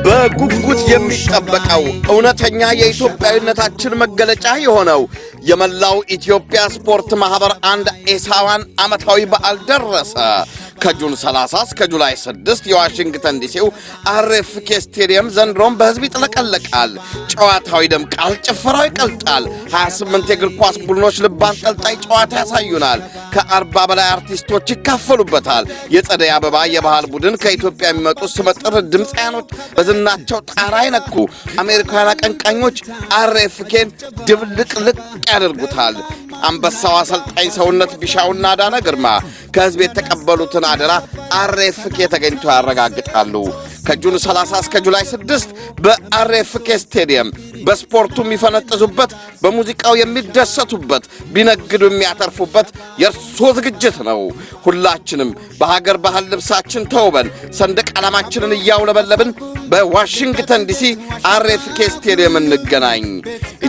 በጉጉት የሚጠበቀው እውነተኛ የኢትዮጵያዊነታችን መገለጫ የሆነው የመላው ኢትዮጵያ ስፖርት ማህበር አንድ ኤሳዋን ዓመታዊ በዓል ደረሰ። ከጁን 30 እስከ ጁላይ 6 የዋሽንግተን ዲሲው አርኤፍኬ ስቴዲየም ዘንድሮም በህዝብ ይጥለቀለቃል። ጨዋታው ይደምቃል፣ ጭፈራው ይቀልጣል። 28 የእግር ኳስ ቡድኖች ልብ አንጠልጣይ ጨዋታ ያሳዩናል። ከ40 በላይ አርቲስቶች ይካፈሉበታል። የጸደይ አበባ የባህል ቡድን ከኢትዮጵያ የሚመጡ ስመጥር ድምፃያኖች በዝናቸው ጣራ ይነኩ። አሜሪካውያን አቀንቃኞች አርኤፍኬን ድብልቅልቅ ያደርጉታል። አንበሳው አሰልጣኝ ሰውነት ቢሻውና ዳነ ግርማ ከህዝብ የተቀበሉትን አደራ አርኤፍኬ ተገኝተው ያረጋግጣሉ። ከጁን 30 እስከ ጁላይ 6 በአርኤፍኬ ስቴዲየም በስፖርቱ የሚፈነጥዙበት፣ በሙዚቃው የሚደሰቱበት፣ ቢነግዱ የሚያተርፉበት የእርሶ ዝግጅት ነው። ሁላችንም በሀገር ባህል ልብሳችን ተውበን ሰንደቅ ዓላማችንን እያውለበለብን በዋሽንግተን ዲሲ አርኤፍኬ ስቴዲየም እንገናኝ።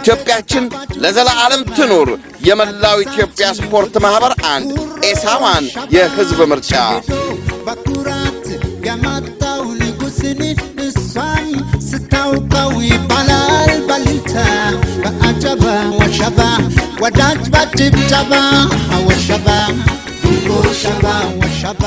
ኢትዮጵያችን ለዘላለም ትኑር። የመላው ኢትዮጵያ ስፖርት ማህበር አንድ ኤሳዋን የህዝብ ምርጫ በኩራት ገማታው ንጉስን እሷን ስታውቀው ይባላል ባልንታ በአጀባ ወሸባ ወዳጅ ባጭብጨባ ወሸባ ወሸባ ወሸባ